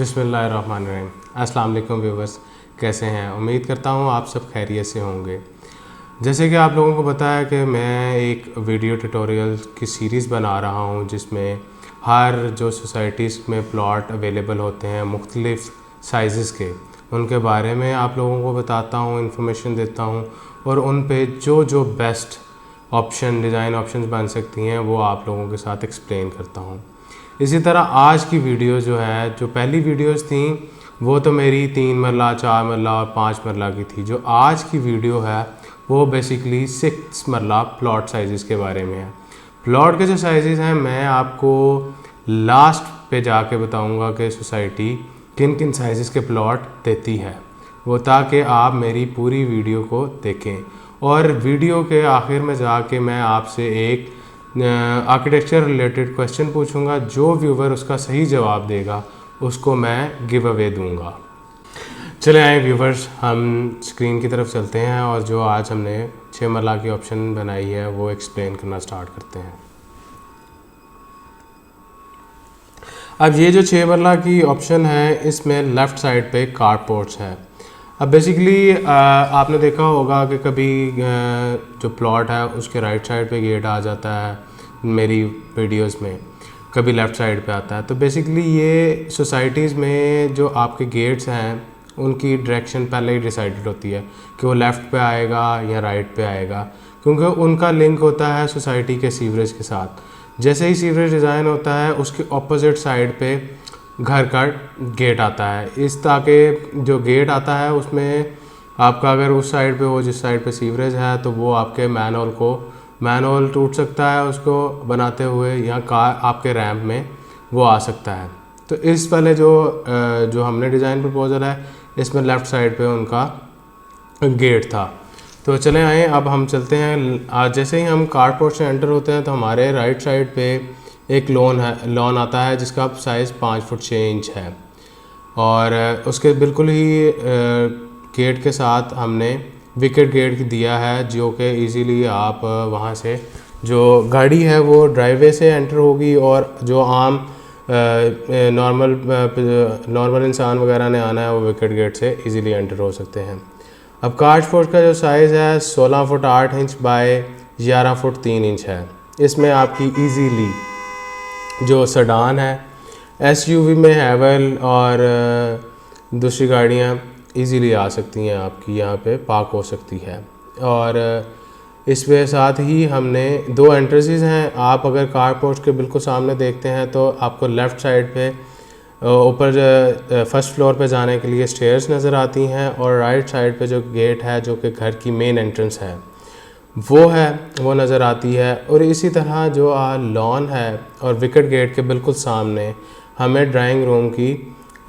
बिस्मिल्लाहिर्रहमानिर्रहीम। अस्सलाम वालेकुम व्यूवर्स, कैसे हैं? उम्मीद करता हूँ आप सब खैरियत से होंगे। जैसे कि आप लोगों को पता है कि मैं एक वीडियो ट्यूटोरियल की सीरीज़ बना रहा हूँ जिसमें हर जो सोसाइटीज़ में प्लॉट अवेलेबल होते हैं मुख्तलिफ़ साइज़ के, उनके बारे में आप लोगों को बताता हूँ, इन्फॉर्मेशन देता हूँ और उन पे जो बेस्ट ऑप्शन डिज़ाइन ऑप्शंस बन सकती हैं वो आप लोगों के साथ एक्सप्लेन करता हूँ। इसी तरह आज की वीडियो जो है, जो पहली वीडियोस थी वो तो मेरी 3 मरला, 4 मरला और 5 मरला की थी। जो आज की वीडियो है वो बेसिकली 6 मरला प्लॉट साइज़ के बारे में है। प्लॉट के जो साइज़ हैं मैं आपको लास्ट पे जाके बताऊंगा कि सोसाइटी किन किन साइज़ के प्लॉट देती है, वो ताकि आप मेरी पूरी वीडियो को देखें। और वीडियो के आखिर में जाके मैं आपसे एक आर्किटेक्चर रिलेटेड क्वेश्चन पूछूंगा। जो व्यूवर उसका सही जवाब देगा उसको मैं गिव अवे दूंगा। चले आए व्यूवर्स, हम स्क्रीन की तरफ चलते हैं और जो आज हमने 6 मरला की ऑप्शन बनाई है वो एक्सप्लेन करना स्टार्ट करते हैं। अब ये जो 6 मरला की ऑप्शन है इसमें लेफ़्ट साइड पे कार पोर्च है। अब बेसिकली आपने देखा होगा कि कभी जो प्लॉट है उसके राइट साइड पे गेट आ जाता है मेरी वीडियोस में, कभी लेफ़्ट साइड पे आता है। तो बेसिकली ये सोसाइटीज़ में जो आपके गेट्स हैं उनकी डायरेक्शन पहले ही डिसाइडेड होती है कि वो लेफ़्ट पे आएगा या राइट पे आएगा, क्योंकि उनका लिंक होता है सोसाइटी के सीवरेज के साथ। जैसे ही सीवरेज डिज़ाइन होता है उसके ऑपोजिट साइड पे घर का गेट आता है। इस ताकि जो गेट आता है उसमें आपका अगर उस साइड पे हो जिस साइड पे सीवरेज है तो वो आपके मैनहोल टूट सकता है उसको बनाते हुए, या कार आपके रैंप में वो आ सकता है। तो इस वाले जो हमने डिज़ाइन प्रपोजल है इसमें लेफ़्ट साइड पे उनका गेट था। तो चले आए, अब हम चलते हैं। आज जैसे ही हम कार पोर्च से एंटर होते हैं तो हमारे राइट साइड पे एक लॉन आता है जिसका साइज़ 5 फुट 6 इंच है और उसके बिल्कुल ही गेट के साथ हमने विकेट गेट दिया है, जो कि इजीली आप वहाँ से जो गाड़ी है वो ड्राइववे से एंटर होगी और जो आम नॉर्मल इंसान वगैरह ने आना है वो विकेट गेट से इजीली एंटर हो सकते हैं। अब कार पोर्च का जो साइज़ है 16 foot 8 inch by 11 foot 3 inch है। इसमें आपकी इजीली जो सेडान है, एसयूवी में हैवल और दूसरी गाड़ियाँ इजीली आ सकती हैं, आपकी यहाँ पे पार्क हो सकती है। और इसके साथ ही हमने 2 एंट्रेंसेस हैं। आप अगर कार पोर्च के बिल्कुल सामने देखते हैं तो आपको लेफ़्ट साइड पे ऊपर फर्स्ट फ्लोर पे जाने के लिए स्टेयर्स नज़र आती हैं और राइट साइड पे जो गेट है जो कि घर की मेन एंट्रेंस है वो नज़र आती है। और इसी तरह जो लॉन है और विकेट गेट के बिल्कुल सामने हमें ड्राइंग रूम की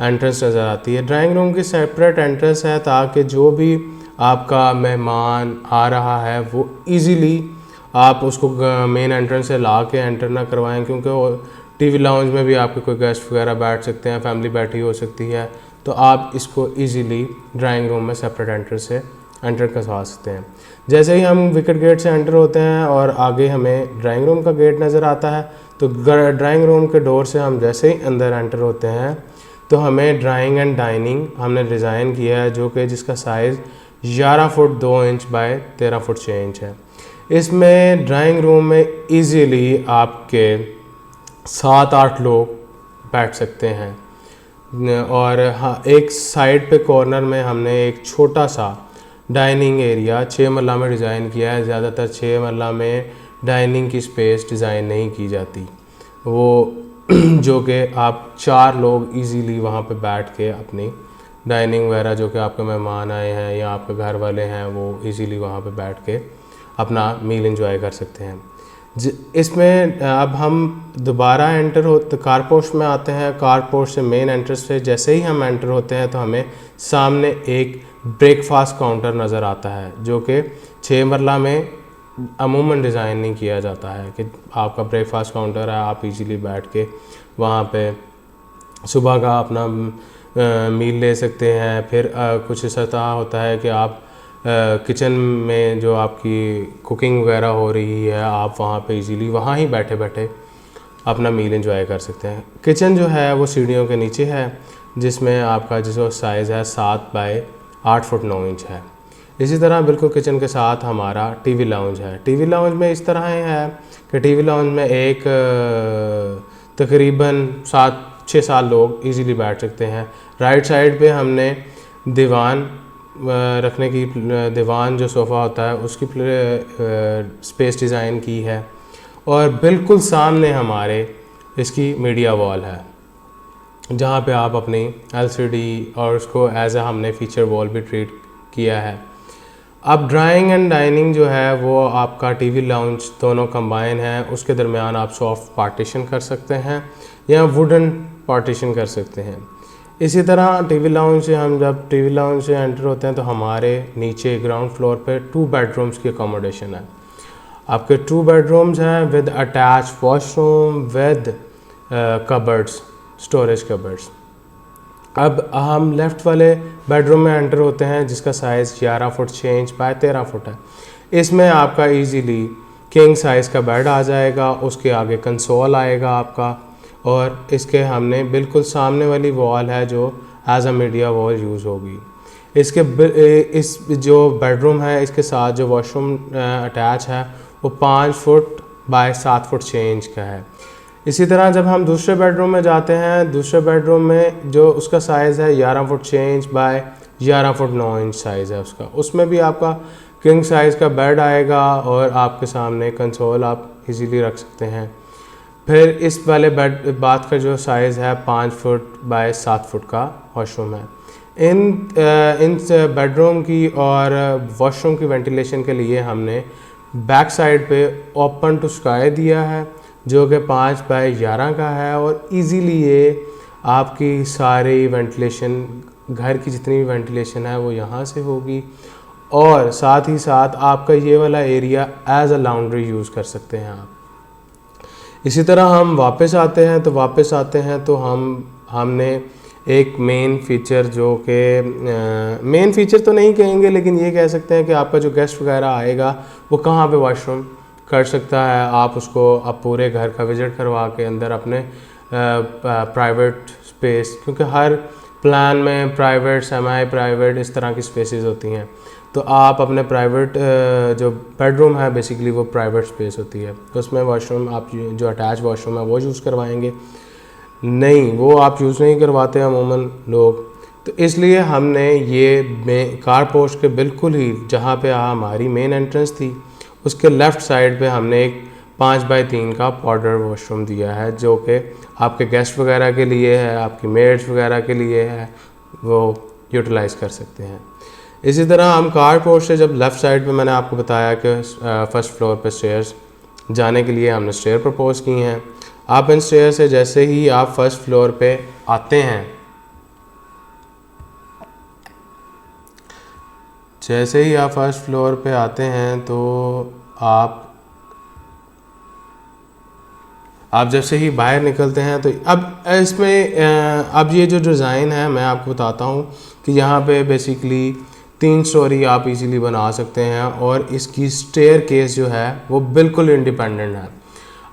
एंट्रेंस नज़र आती है। ड्राइंग रूम की सेपरेट एंट्रेंस है ताकि जो भी आपका मेहमान आ रहा है वो इजीली आप उसको मेन एंट्रेंस से ला के एंटर ना करवाएं, क्योंकि टीवी लाउंज में भी आपके कोई गेस्ट वगैरह बैठ सकते हैं, फैमिली बैठी हो सकती है, तो आप इसको इजीली ड्राइंग रूम में सेपरेट एंट्रेंस से एंटर करवा सकते हैं। जैसे ही हम विकेट गेट से एंटर होते हैं और आगे हमें ड्राइंग रूम का गेट नज़र आता है, तो ड्राइंग रूम के डोर से हम जैसे ही अंदर एंटर होते हैं तो हमें ड्राइंग एंड डाइनिंग हमने डिज़ाइन किया है, जो कि जिसका size 11 foot 2 inch by 13 foot 6 inch है। इसमें ड्राइंग रूम में इजीली आपके 7-8 लोग बैठ सकते हैं। और हाँ, एक साइड पे कॉर्नर में हमने एक छोटा सा डाइनिंग एरिया 6 मरला में डिज़ाइन किया है। ज़्यादातर 6 मरला में डाइनिंग की स्पेस डिज़ाइन नहीं की जाती, वो जो कि आप 4 लोग इजीली वहाँ पे बैठ के अपनी डाइनिंग वगैरह, जो कि आपके मेहमान आए हैं या आपके घर वाले हैं, वो इजीली वहाँ पे बैठ के अपना मील एंजॉय कर सकते हैं। इसमें अब हम दोबारा एंटर होते कार पोर्च में आते हैं। कार पोर्च से मेन एंट्रेंस से जैसे ही हम एंटर होते हैं तो हमें सामने एक ब्रेकफास्ट काउंटर नज़र आता है, जो कि 6 मरला में अमूमन डिज़ाइन नहीं किया जाता है कि आपका ब्रेकफास्ट काउंटर है, आप इजीली बैठ के वहाँ पे सुबह का अपना मील ले सकते हैं। फिर कुछ इस तरह होता है कि आप किचन में जो आपकी कुकिंग वगैरह हो रही है आप वहाँ पे इजीली वहाँ ही बैठे बैठे अपना मील एंजॉय कर सकते हैं। किचन जो है वो सीढ़ियों के नीचे है। जिसमें आपका जिसका साइज़ है 7 बाय 8 फुट 9 इंच है। इसी तरह बिल्कुल किचन के साथ हमारा टीवी लाउंज है। टीवी लाउंज में इस तरह है कि टीवी लाउंज में एक तकरीबन 6-7 लोग इजीली बैठ सकते हैं। राइट साइड पे हमने दीवान रखने की, दीवान जो सोफ़ा होता है उसकी स्पेस डिज़ाइन की है, और बिल्कुल सामने हमारे इसकी मीडिया वॉल है जहाँ पे आप अपनी एलसीडी और उसको एज हमने फीचर वॉल भी ट्रीट किया है। अब ड्राइंग एंड डाइनिंग जो है वो आपका टीवी लाउंज दोनों कंबाइन है, उसके दरमियान आप सॉफ्ट पार्टीशन कर सकते हैं या वुडन पार्टीशन कर सकते हैं। इसी तरह टीवी लाउंज से हम जब टीवी लाउंज से एंटर होते हैं तो हमारे नीचे ग्राउंड फ्लोर पे 2 बेडरूम्स की अकोमोडेशन है। आपके 2 बेडरूम्स हैं with attach washroom with cupboards, storage cupboards. अब हम लेफ़्ट वाले बेडरूम में एंटर होते हैं जिसका size 11 foot 6 inch by 13 foot है। इसमें आपका इजीली किंग साइज़ का बेड आ जाएगा, उसके आगे कंसोल आएगा आपका, और इसके हमने बिल्कुल सामने वाली वॉल है जो as a media wall use होगी। इस जो बेडरूम है इसके साथ जो वॉशरूम अटैच है वो 5 फुट बाय 7 फुट 6 इंच का है। इसी तरह जब हम दूसरे बेडरूम में जाते हैं, दूसरे बेडरूम में जो उसका साइज़ है 11 foot 6 inch by 11 foot 9 inch size है उसका, उसमें भी आपका किंग साइज़ का बेड आएगा और आपके सामने कंसोल आप इजीली रख सकते हैं। फिर इस वाले बाथ का जो साइज़ है 5 फुट बाय 7 फुट का वॉशरूम है। इन बेडरूम की और वॉशरूम की वेंटिलेशन के लिए हमने बैक साइड पे ओपन टू स्काई दिया है जो कि 5 बाय 11 का है, और इजीली ये आपकी सारी वेंटिलेशन, घर की जितनी भी वेंटिलेशन है वो यहाँ से होगी, और साथ ही साथ आपका ये वाला area as a laundry use कर सकते हैं आप। इसी तरह हम वापस आते हैं तो हमने एक मेन फ़ीचर जो कि मेन फ़ीचर तो नहीं कहेंगे, लेकिन ये कह सकते हैं कि आपका जो गेस्ट वगैरह आएगा वो कहाँ पे वॉशरूम कर सकता है। आप उसको आप पूरे घर का विज़िट करवा के अंदर अपने प्राइवेट स्पेस, क्योंकि हर प्लान में प्राइवेट, सेमी प्राइवेट इस तरह की स्पेसेस होती हैं, तो आप अपने प्राइवेट जो बेडरूम है बेसिकली वो प्राइवेट स्पेस होती है, तो उसमें वॉशरूम आप जो अटैच वॉशरूम है वो यूज़ करवाएंगे नहीं, वो आप यूज़ नहीं करवाते अमूमन लोग। तो इसलिए हमने ये कार पोर्च के बिल्कुल ही जहाँ पे हमारी मेन एंट्रेंस थी उसके लेफ़्ट साइड पे हमने एक 5 बाय 3 का पाउडर वॉशरूम दिया है जो कि आपके गेस्ट वगैरह के लिए है, आपकी मेड्स वगैरह के लिए है, वो यूटिलाइज़ कर सकते हैं। इसी तरह हम कार पोर्च से जब लेफ़्ट साइड पे मैंने आपको बताया कि फर्स्ट फ्लोर पे स्टेयर्स जाने के लिए हमने स्टेयर प्रपोज की हैं। आप इन स्टेयर से जैसे ही आप फर्स्ट फ्लोर पे आते हैं, जैसे ही आप फर्स्ट फ्लोर पे आते हैं तो आप जैसे ही बाहर निकलते हैं तो अब इसमें अब ये जो डिज़ाइन है मैं आपको बताता हूँ कि यहाँ पे बेसिकली 3 स्टोरी आप इजीली बना सकते हैं, और इसकी स्टेयर केस जो है वो बिल्कुल इंडिपेंडेंट है।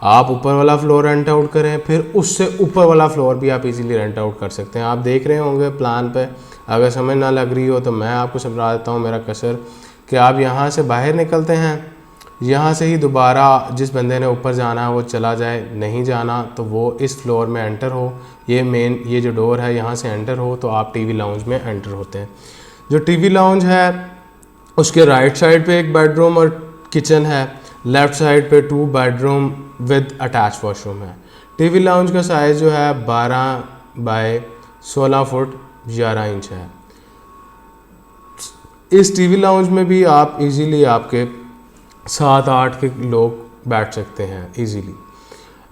आप ऊपर वाला फ्लोर रेंट आउट करें, फिर उससे ऊपर वाला फ्लोर भी आप इजीली रेंट आउट कर सकते हैं। आप देख रहे होंगे प्लान पे, अगर समझ ना लग रही हो तो मैं आपको समझा देता हूँ मेरा कसर, कि आप यहाँ से बाहर निकलते हैं, यहाँ से ही दोबारा जिस बंदे ने ऊपर जाना है वो चला जाए, नहीं जाना तो वो इस फ्लोर में एंटर हो, ये जो डोर है यहाँ से एंटर हो तो आप टीवी लाउंज में एंटर होते हैं। जो टीवी लाउंज है उसके राइट साइड पे एक बेडरूम और किचन है, लेफ़्ट साइड पे 2 बेडरूम विद अटैच वॉशरूम है। टीवी लाउंज का साइज़ जो है 12 बाय 16 फुट 11 इंच है। इस टीवी लाउंज में भी आप इजीली आपके 7-8 के लोग बैठ सकते हैं इजीली।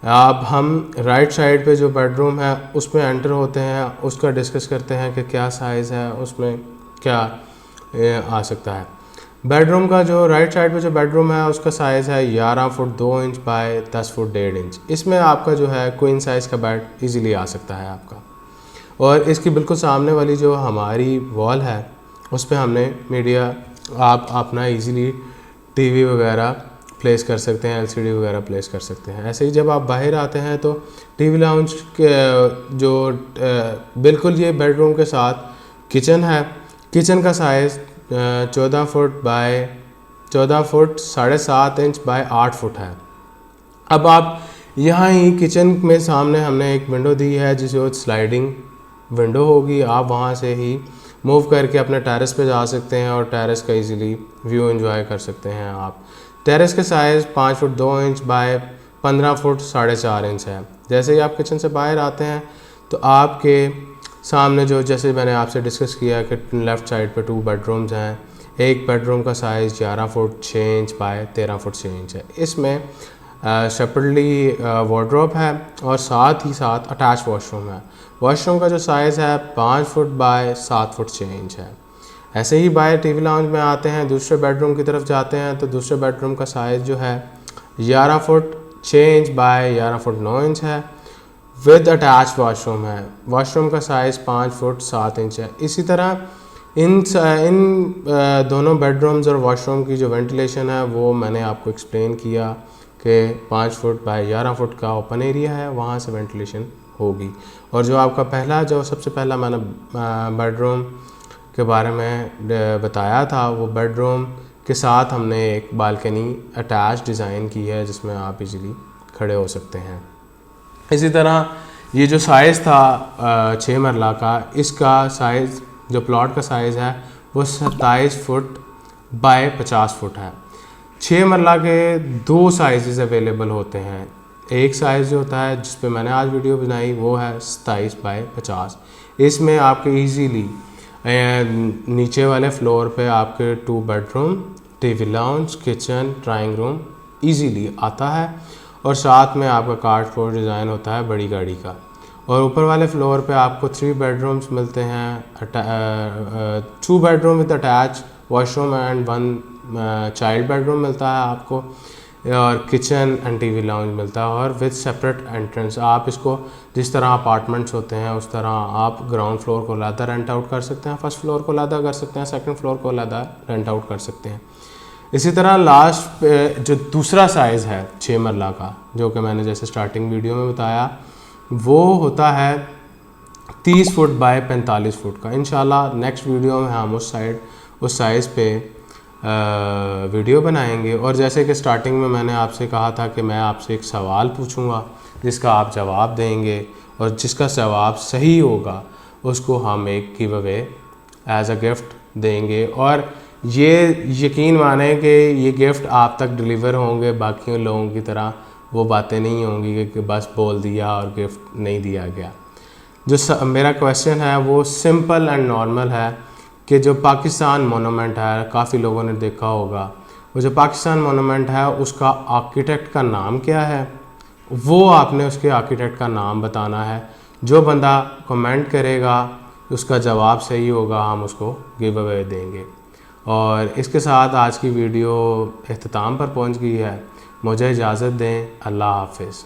अब हम राइट साइड पे जो बेडरूम है उसमें एंटर होते हैं, उसका डिस्कस करते हैं कि क्या साइज़ है, उसमें क्या आ सकता है। बेडरूम का जो राइट साइड पे जो बेडरूम है उसका साइज़ है 11 foot 2 inch by 10 foot 1.5 inch. इसमें आपका जो है क्वीन साइज़ का बेड इजीली आ सकता है आपका, और इसकी बिल्कुल सामने वाली जो हमारी वॉल है उस पर हमने मीडिया आप अपना इजीली टीवी वगैरह प्लेस कर सकते हैं, एलसीडी वगैरह प्लेस कर सकते हैं। ऐसे ही जब आप बाहर आते हैं तो टीवी लाउंज के जो बिल्कुल ये बेडरूम के साथ किचन है। किचन का size 14 foot by 14 foot 7.5 inch by 8 foot है। अब आप यहाँ ही किचन में सामने हमने एक विंडो दी है जिसे स्लाइडिंग विंडो होगी। आप वहाँ से ही मूव करके अपने टेरेस पे जा सकते हैं और टेरेस का इजीली व्यू एंजॉय कर सकते हैं आप। टेरेस के size 5 foot 2 inch by 15 foot 4.5 inch है। जैसे ही आप किचन से बाहर आते हैं तो आपके सामने जो, जैसे मैंने आपसे डिस्कस किया कि लेफ़्ट साइड पे 2 बेडरूम्स हैं। एक बेडरूम का size 11 foot 6 inch by 13 foot 6 inch है। इसमें सेपरेटली वार्डरोब है और साथ ही साथ अटैच वॉशरूम है। वॉशरूम का जो साइज़ है 5 फुट बाय 7 फुट 6 इंच है। ऐसे ही बाहर टीवी लाउंज में आते हैं, दूसरे बेडरूम की तरफ जाते हैं तो दूसरे बेडरूम का साइज़ जो है 11 foot 6 inch by 11 foot 9 inch है विद अटैच वॉशरूम है। वॉशरूम का साइज़ 5 फुट 7 इंच है। इसी तरह इन दोनों बेडरूम्स और वॉशरूम की जो वेंटिलेशन है वो मैंने आपको एक्सप्लेन किया कि 5 फुट बाय 11 फुट का ओपन एरिया है, वहाँ से वेंटिलेशन होगी। और जो आपका पहला, जो सबसे पहला मैंने बेडरूम के बारे में बताया था, वो बेडरूम के साथ हमने एक बालकनी अटैच डिज़ाइन की है जिसमें आप इजीली खड़े हो सकते हैं। इसी तरह ये जो साइज़ था 6 मरला का, इसका साइज़ जो प्लॉट का साइज़ है वो 27 फुट बाय 50 फुट है। 6 मरला के 2 साइज़ अवेलेबल होते हैं। एक साइज़ जो होता है जिस पे मैंने आज वीडियो बनाई वो है 27 बाय 50। इसमें आपके इजीली नीचे वाले फ्लोर पे आपके 2 bedroom, TV lounge, kitchen, drawing room easily आता है और साथ में आपका कार्डबोर्ड डिज़ाइन होता है बड़ी गाड़ी का। और ऊपर वाले फ्लोर पे आपको 3 बेडरूम्स मिलते हैं, 2 bedroom with attach washroom and 1 child bedroom मिलता है आपको, और किचन एंड टीवी लाउंज मिलता है और विद सेपरेट एंट्रेंस। आप इसको जिस तरह अपार्टमेंट्स होते हैं उस तरह आप ग्राउंड फ्लोर को अलग रेंट आउट कर सकते हैं, फर्स्ट फ्लोर को अलग कर सकते हैं, सेकंड फ्लोर को अलग रेंट आउट कर सकते हैं। इसी तरह लास्ट जो दूसरा साइज़ है 6 मरला का, जो कि मैंने जैसे स्टार्टिंग वीडियो में बताया, वो होता है 30 फुट बाय 45 फुट का। इंशाल्लाह नेक्स्ट वीडियो में हम उस साइज़ पे वीडियो बनाएंगे। और जैसे कि स्टार्टिंग में मैंने आपसे कहा था कि मैं आपसे एक सवाल पूछूंगा जिसका आप जवाब देंगे और जिसका जवाब सही होगा उसको हम एक give away as a gift देंगे। और ये यकीन माने कि ये गिफ्ट आप तक डिलीवर होंगे, बाकी लोगों की तरह वो बातें नहीं होंगी कि बस बोल दिया और गिफ्ट नहीं दिया गया। जो मेरा क्वेश्चन है वो सिंपल एंड नॉर्मल है कि जो पाकिस्तान मोनूमेंट है, काफ़ी लोगों ने देखा होगा, वो जो पाकिस्तान मोनूमेंट है उसका आर्किटेक्ट का नाम क्या है, वो आपने उसके आर्किटेक्ट का नाम बताना है। जो बंदा कमेंट करेगा उसका जवाब सही होगा, हम उसको गिव अवे देंगे। और इसके साथ आज की वीडियो इख्तिताम पर पहुंच गई है। मुझे इजाज़त दें। अल्लाह हाफ़िज़।